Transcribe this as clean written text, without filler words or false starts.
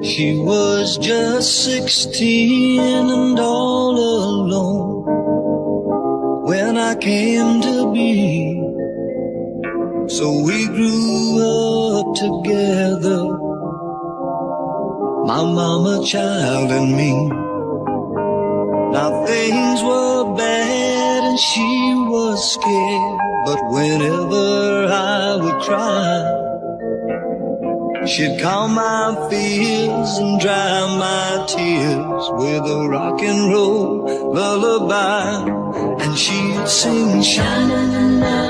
She was just 16 and all alone when I came to be. So we grew up together, my mama, child, and me. Now things were bad and she was scared, but whenever I would cry, she'd calm my fears and dry my tears with a rock and roll lullaby. And she'd sing, sha-na-na-na,